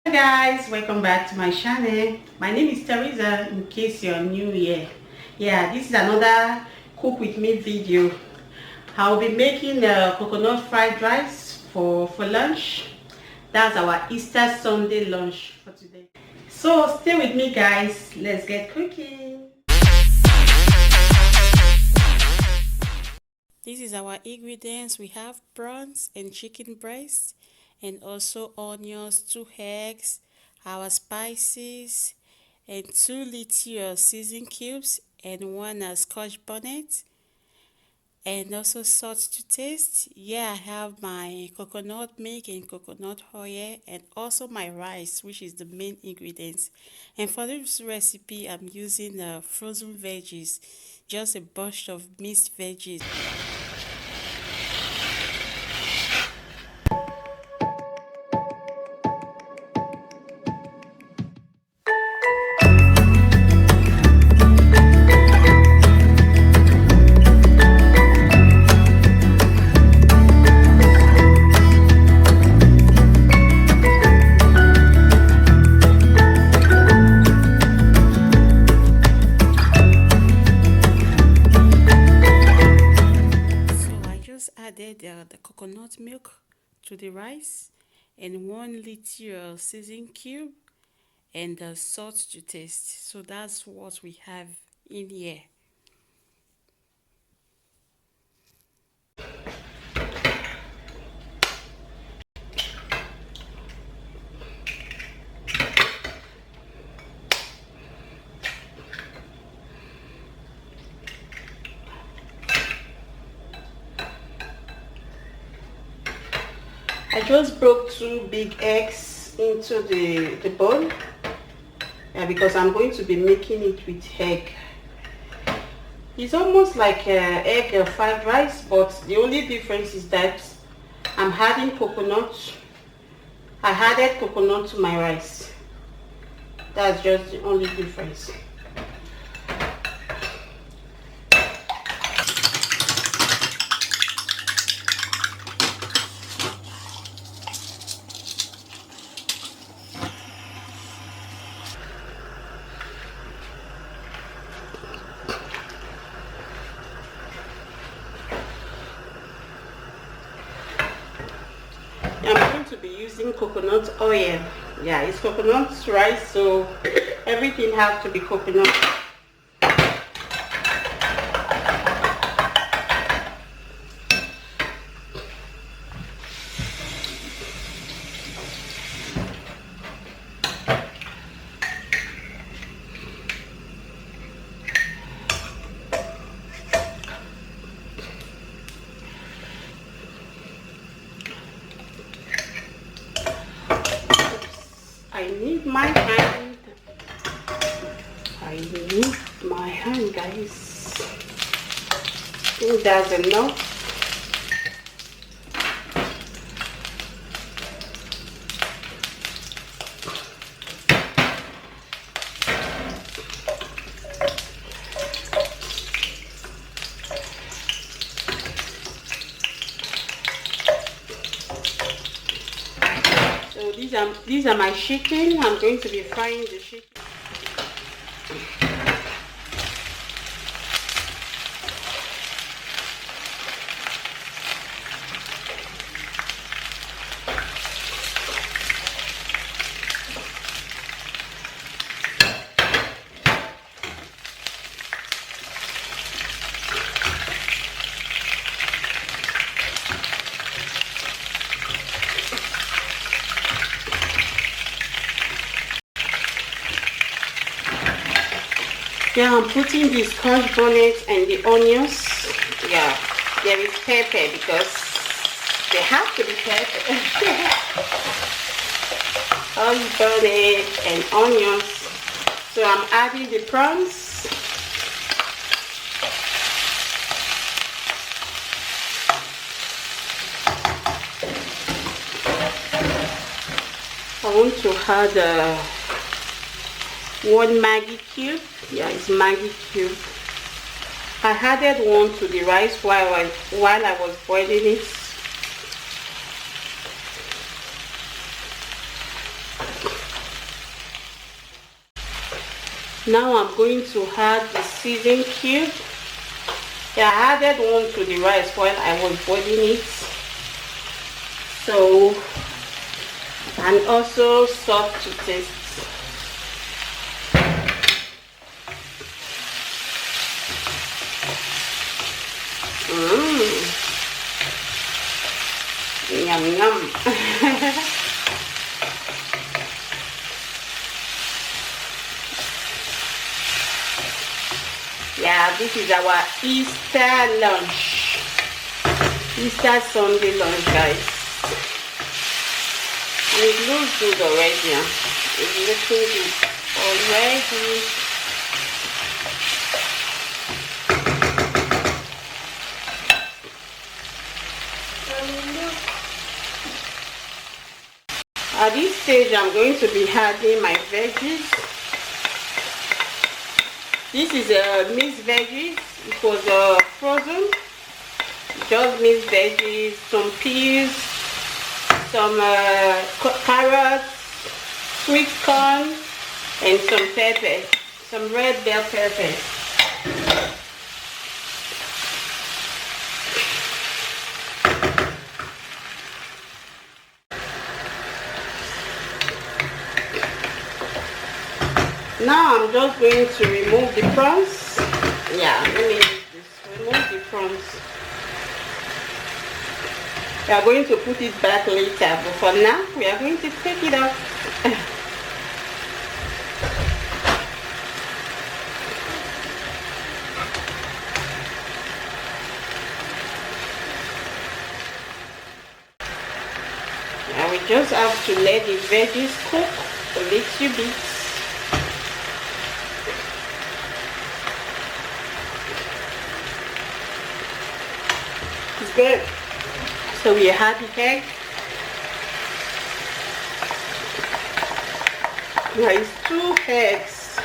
Hi guys, welcome back to my channel. My name is Teresa, in case you're new here. Yeah, this is another cook with me video. I'll be making coconut fried rice for lunch. That's our Easter Sunday lunch for today. So stay with me guys, let's get cooking. This is our ingredients. We have prawns and chicken breast, and also onions, 2 eggs, our spices, and 2 little season cubes, and 1 scotch bonnet, and also salt to taste. Yeah, I have my coconut milk and coconut oil, and also my rice, which is the main ingredients. And for this recipe, I'm using frozen veggies, just a bunch of mixed veggies. Added the coconut milk to the rice, and 1 little season cube, and the salt to taste. So that's what we have in here. I just broke 2 big eggs into the bowl because I'm going to be making it with egg. It's almost like egg fried rice, but the only difference is that I'm adding coconut. I added coconut to my rice. That's just the only difference. I'm going to be using coconut oil. Yeah, it's coconut rice, so everything has to be coconut. I need my hand. Guys. I think that's enough. So these are my chicken. I'm going to be frying the chicken. Yeah, I'm putting the scotch bonnet and the onions. Yeah, there is pepper because they have to be pepper. Scotch bonnet and onions. So I'm adding the prawns. I want to add 1 Maggi cube. Yeah, it's Maggi cube. I added 1 to the rice while I was boiling it. Now I'm going to add the seasoning cube. Yeah, I added one to the rice while I was boiling it. So, and also salt to taste. Yum yum. Yeah, this is our Easter lunch. Easter Sunday lunch, guys. And it looks good already. It's looking good already. At this stage, I'm going to be adding my veggies. This is a mixed veggies. It was frozen. Just mixed veggies, some peas, some carrots, sweet corn, and some pepper, some red bell pepper. Now I'm just going to remove the prawns. Yeah, let me use this. Remove the prawns. We are going to put it back later, but for now we are going to take it out. Now we just have to let the veggies cook a little bit. It's good. So we add the egg. Now it's 2 eggs,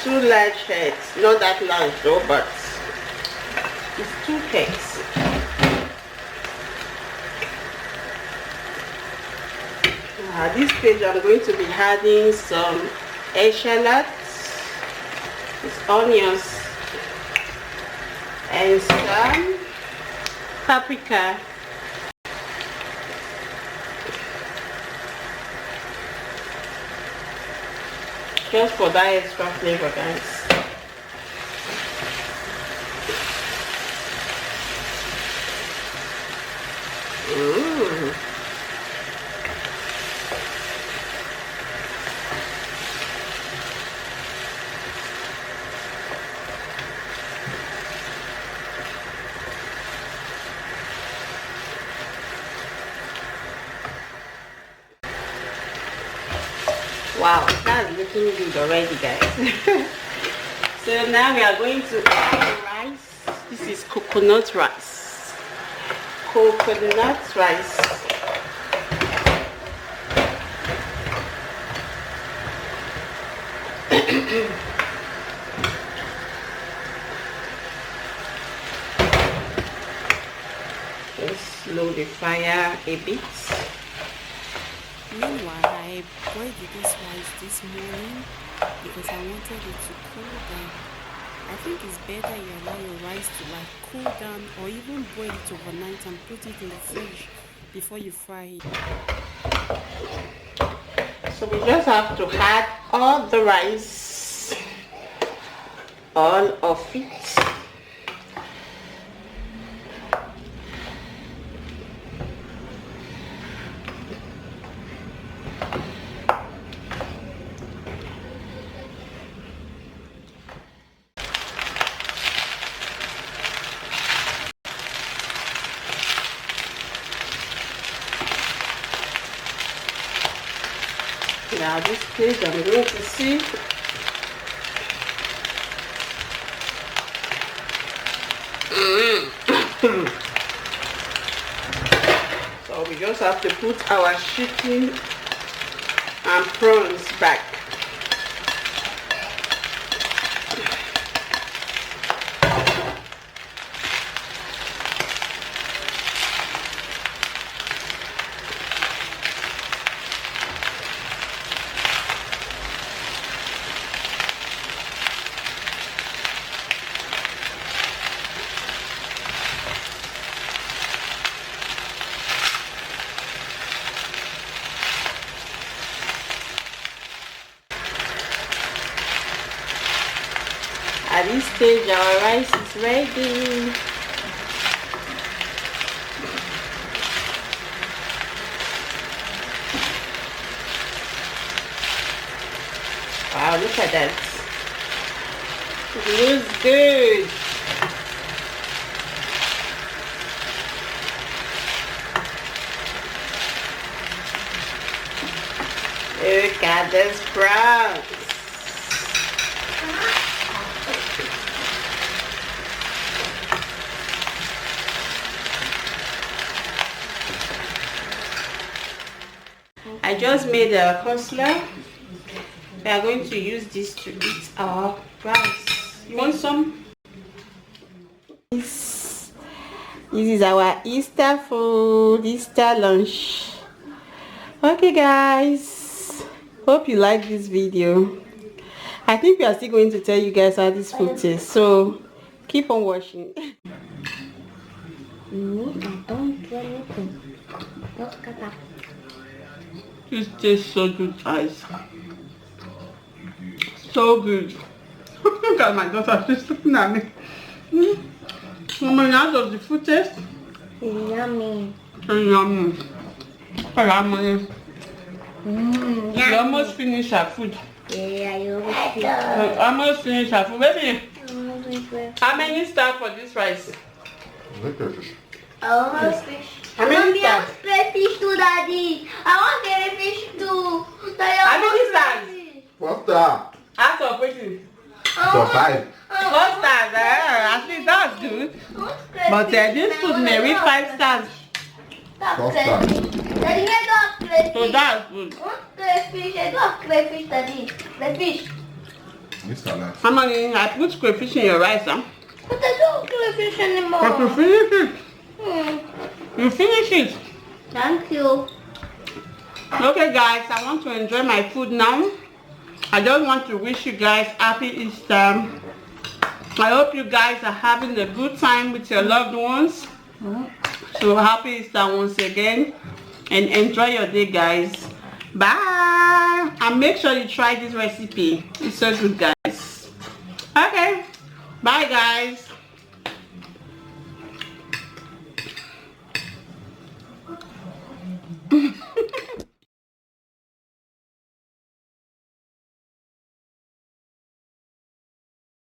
2 large eggs, not that large though, but it's 2 eggs. At this stage I'm going to be adding some shallots, onions, and some paprika. Just for that extra flavor, guys. Wow, that's looking good already, guys. So now we are going to add the rice. This is coconut rice. Coconut rice. Let's slow the fire a bit. Meanwhile, I boiled this rice this morning because I wanted it to cool down. I think it's better you allow your rice to like cool down or even boil it overnight and put it in the fridge before you fry it. So we just have to add all the rice, all of it. Now this page I'm going to see. So we just have to put our chicken and prawns back. At this stage, our rice is ready. Wow, look at that. It looks good. Look at the sprouts. I just made a coleslaw. We are going to use this to eat our rice. You want some? This is our Easter food, Easter lunch. Okay guys, hope you like this video. I think we are still going to tell you guys how this food tastes, so keep on watching. This tastes so good, guys. So good. Look at my daughter, she's looking at me. Mama, how does the food taste? Yummy. Yummy. Yummy. You almost finished our food. Yeah, you almost finished our food. Baby, how many stars for this rice? I want fish. How many stars? Crayfish too, Daddy. I want crayfish too. How many stars? 4 stars. Out of which? So 5. 4 stars. I think that's good. But this food may reach 5 stars. 4 stars. Daddy, I don't have crayfish. So that's good. I want crayfish. I don't have crayfish, Daddy. Crayfish. Mr. Life. How many? I put crayfish in your rice, huh? But I don't have crayfish anymore. But you finish it. You finish it. Thank you. Okay guys, I want to enjoy my food now. I just want to wish you guys happy Easter. I hope you guys are having a good time with your loved ones. So happy Easter once again, and enjoy your day guys. Bye, and make sure you try this recipe. It's so good guys. Okay, bye guys.